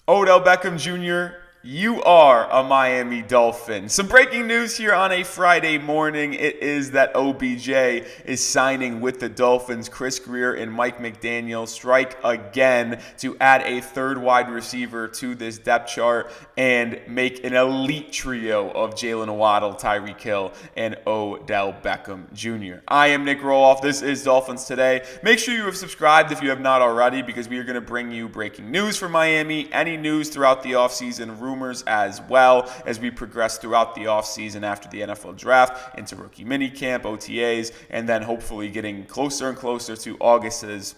Odell Beckham Jr., you are a Miami Dolphin. Some breaking news here on a Friday morning. It is that OBJ is signing with the Dolphins. Chris Grier and Mike McDaniel strike again to add a third wide receiver to this depth chart and make an elite trio of Jaylen Waddle, Tyreek Hill, and Odell Beckham Jr. I am Nic Rohloff. This is Dolphins Today. Make sure you have subscribed if you have not already, because we are going to bring you breaking news from Miami, any news throughout the offseason, rumors as well as we progress throughout the offseason after the NFL draft into rookie minicamp, OTAs, and then hopefully getting closer and closer to August's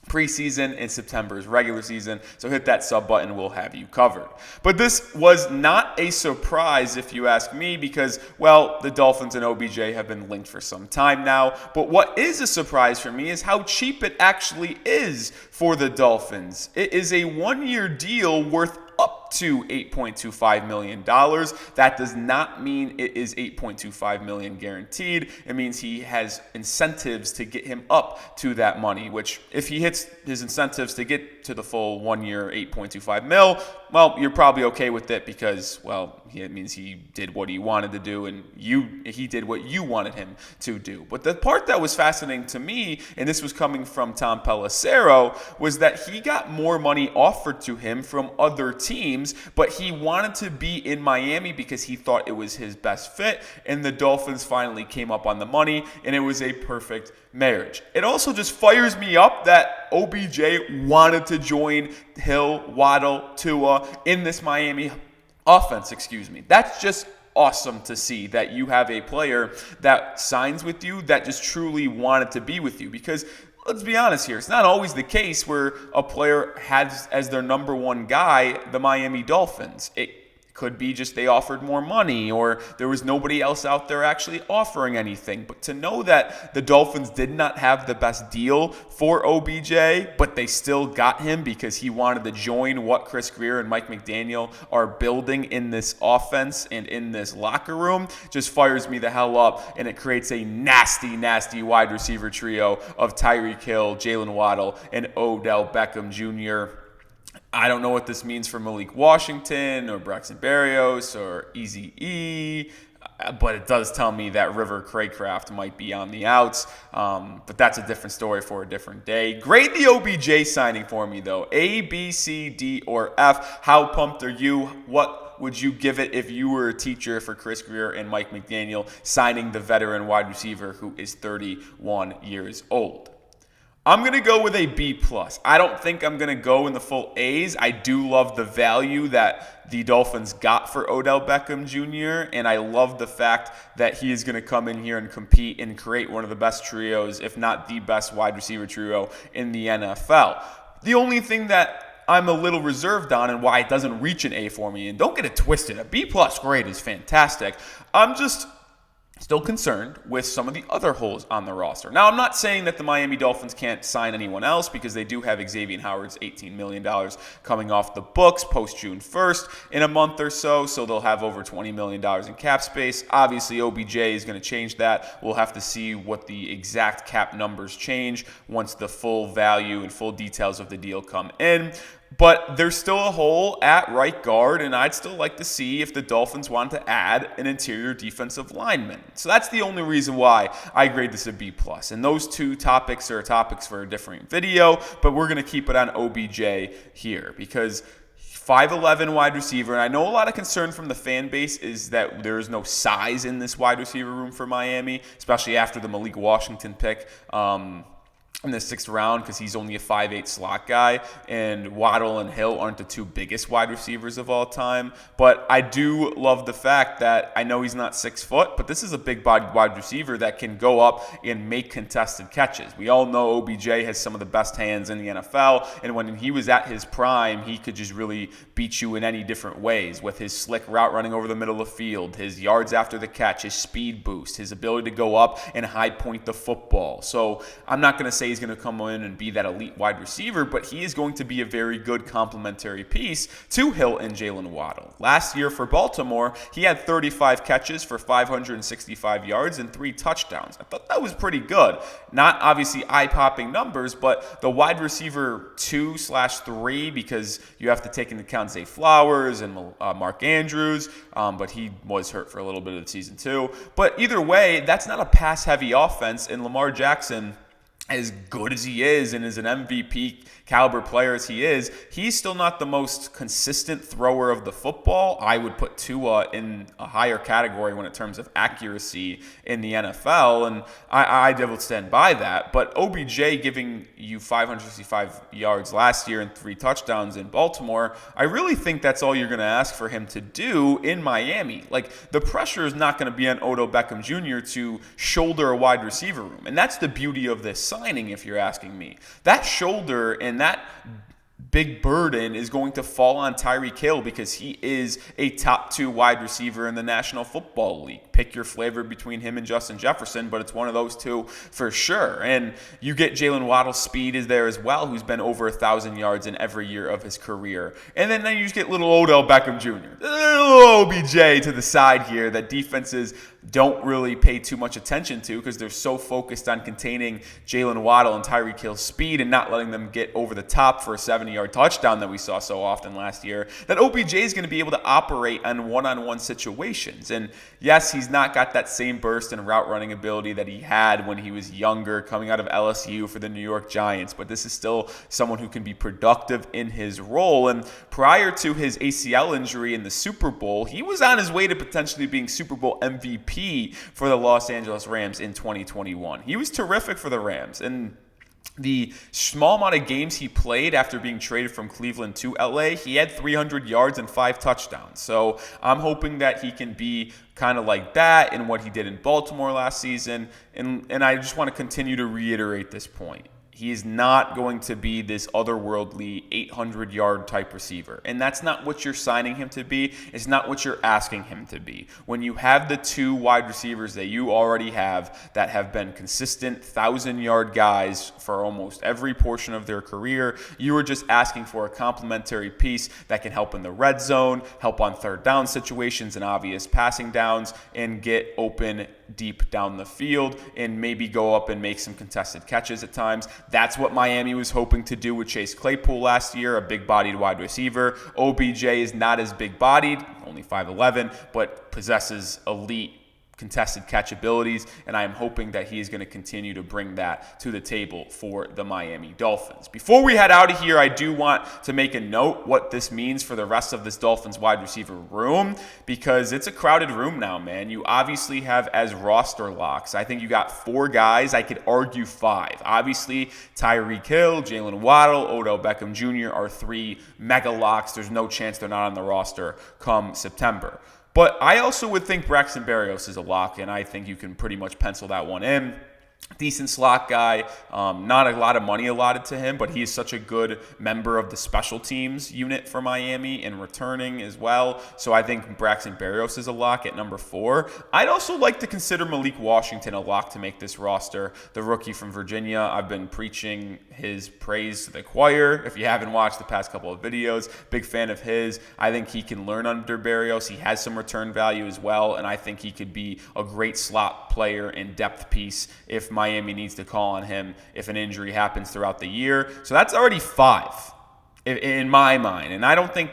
preseason and September's regular season. So hit that sub button, we'll have you covered. But this was not a surprise if you ask me, because, well, the Dolphins and OBJ have been linked for some time now. But what is a surprise for me is how cheap it actually is for the Dolphins. It is a one-year deal worth up to $8.25 million. That does not mean it is $8.25 million guaranteed. It means he has incentives to get him up to that money, which if he hits his incentives to get to the full 1 year $8.25 mil, well, you're probably okay with it because, well, it means he did what he wanted to do and he did what you wanted him to do. But the part that was fascinating to me, and this was coming from Tom Pelissero, was that he got more money offered to him from other teams, but he wanted to be in Miami because he thought it was his best fit, and the Dolphins finally came up on the money, and it was a perfect marriage. It also just fires me up that OBJ wanted to join Hill, Waddle, Tua in this Miami offense, That's just awesome to see, that you have a player that signs with you that just truly wanted to be with you, because let's be honest here, it's not always the case where a player has as their number one guy the Miami Dolphins. It could be just they offered more money or there was nobody else out there actually offering anything. But to know that the Dolphins did not have the best deal for OBJ, but they still got him because he wanted to join what Chris Grier and Mike McDaniel are building in this offense and in this locker room, just fires me the hell up, and it creates a nasty, nasty wide receiver trio of Tyreek Hill, Jaylen Waddle, and Odell Beckham Jr. I don't know what this means for Malik Washington or Braxton Berrios or Eazy-E, but it does tell me that River Craycraft might be on the outs. But that's a different story for a different day. Grade the OBJ signing for me, though. A, B, C, D, or F. How pumped are you? What would you give it if you were a teacher for Chris Grier and Mike McDaniel signing the veteran wide receiver who is 31 years old? I'm going to go with a B+. I don't think I'm going to go in the full A's. I do love the value that the Dolphins got for Odell Beckham Jr., and I love the fact that he is going to come in here and compete and create one of the best trios, if not the best wide receiver trio in the NFL. The only thing that I'm a little reserved on and why it doesn't reach an A for me, and don't get it twisted, a B+ grade is fantastic. I'm just still concerned with some of the other holes on the roster. Now, I'm not saying that the Miami Dolphins can't sign anyone else, because they do have Xavier Howard's $18 million coming off the books post-June 1st in a month or so they'll have over $20 million in cap space. Obviously, OBJ is going to change that. We'll have to see what the exact cap numbers change once the full value and full details of the deal come in. But there's still a hole at right guard, and I'd still like to see if the Dolphins want to add an interior defensive lineman. So that's the only reason why I grade this a B+. And those two topics are topics for a different video, but we're going to keep it on OBJ here because 5'11" wide receiver, and I know a lot of concern from the fan base is that there is no size in this wide receiver room for Miami, especially after the Malik Washington pick in the 6th round, because he's only a 5'8" slot guy, and Waddle and Hill aren't the two biggest wide receivers of all time. But I do love the fact that I know he's not 6 foot, but this is a big body wide receiver that can go up and make contested catches. We all know OBJ has some of the best hands in the NFL, and when he was at his prime, he could just really beat you in any different ways with his slick route running over the middle of the field, his yards after the catch, his speed boost, his ability to go up and high point the football. So I'm not going to say say he's going to come in and be that elite wide receiver, but he is going to be a very good complementary piece to Hill and Jaylen Waddle. Last year for Baltimore, he had 35 catches for 565 yards and 3 touchdowns. I thought that was pretty good. Not obviously eye-popping numbers, but the wide receiver 2/3, because you have to take into account Zay Flowers and Mark Andrews, but he was hurt for a little bit of the season too. But either way, that's not a pass-heavy offense, and Lamar Jackson, as good as he is and as an MVP caliber player as he is, he's still not the most consistent thrower of the football. I would put Tua in a higher category when in terms of accuracy in the NFL, and I will stand by that. But OBJ giving you 565 yards last year and 3 touchdowns in Baltimore, I really think that's all you're going to ask for him to do in Miami. Like, the pressure is not going to be on Odell Beckham Jr. to shoulder a wide receiver room, and that's the beauty of this signing, if you're asking me. That shoulder and that big burden is going to fall on Tyreek Hill because he is a top 2 wide receiver in the National Football League. Pick your flavor between him and Justin Jefferson, but it's one of those two for sure. And you get Jaylen Waddle's speed is there as well, who's been over 1,000 yards in every year of his career. And then you just get little Odell Beckham Jr., little OBJ to the side here that defenses don't really pay too much attention to because they're so focused on containing Jaylen Waddle and Tyreek Hill's speed and not letting them get over the top for a 70-yard touchdown that we saw so often last year, that OBJ is going to be able to operate on one-on-one situations. And yes, he's not got that same burst and route running ability that he had when he was younger coming out of LSU for the New York Giants, but this is still someone who can be productive in his role. And prior to his ACL injury in the Super Bowl, he was on his way to potentially being Super Bowl MVP for the Los Angeles Rams in 2021. He was terrific for the Rams, and the small amount of games he played after being traded from Cleveland to LA, he had 300 yards and 5 touchdowns. So I'm hoping that he can be kind of like that in what he did in Baltimore last season, and I just want to continue to reiterate this point. He is not going to be this otherworldly 800-yard type receiver. And that's not what you're signing him to be. It's not what you're asking him to be. When you have the 2 wide receivers that you already have that have been consistent 1,000-yard guys for almost every portion of their career, you are just asking for a complementary piece that can help in the red zone, help on third down situations and obvious passing downs, and get open deep down the field and maybe go up and make some contested catches at times. That's what Miami was hoping to do with Chase Claypool last year, a big-bodied wide receiver. OBJ is not as big-bodied, only 5'11", but possesses elite contested catch abilities, and I am hoping that he is going to continue to bring that to the table for the Miami Dolphins. Before we head out of here, I do want to make a note what this means for the rest of this Dolphins wide receiver room, because it's a crowded room now, man. You obviously have as roster locks, I think you got 4 guys. I could argue 5. Obviously, Tyreek Hill, Jaylen Waddle, Odell Beckham Jr. are 3 mega locks. There's no chance they're not on the roster come September. But I also would think Braxton Berrios is a lock, and I think you can pretty much pencil that one in. Decent slot guy, not a lot of money allotted to him, but he is such a good member of the special teams unit for Miami and returning as well. So I think Braxton Berrios is a lock at number 4. I'd also like to consider Malik Washington a lock to make this roster, the rookie from Virginia. I've been preaching his praise to the choir. If you haven't watched the past couple of videos, big fan of his. I think he can learn under Berrios. He has some return value as well, and I think he could be a great slot player and depth piece if Miami needs to call on him if an injury happens throughout the year. So that's already 5 in my mind. And I don't think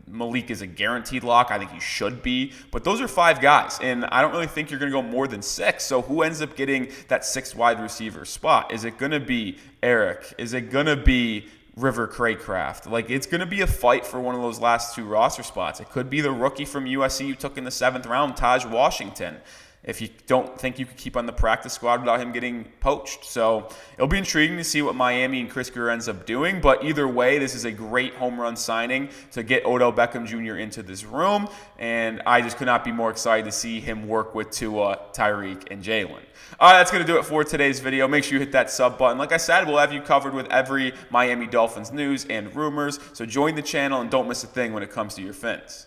Malik is a guaranteed lock. I think he should be. But those are 5 guys. And I don't really think you're going to go more than 6. So who ends up getting that 6th wide receiver spot? Is it going to be Eric? Is it going to be River Craycraft? Like, it's going to be a fight for one of those last 2 roster spots. It could be the rookie from USC you took in the 7th round, Taj Washington, if you don't think you could keep on the practice squad without him getting poached. So it'll be intriguing to see what Miami and Chris Grier ends up doing. But either way, this is a great home run signing to get Odell Beckham Jr. into this room. And I just could not be more excited to see him work with Tua, Tyreek, and Jaylen. All right, that's going to do it for today's video. Make sure you hit that sub button. Like I said, we'll have you covered with every Miami Dolphins news and rumors. So join the channel and don't miss a thing when it comes to your Fins.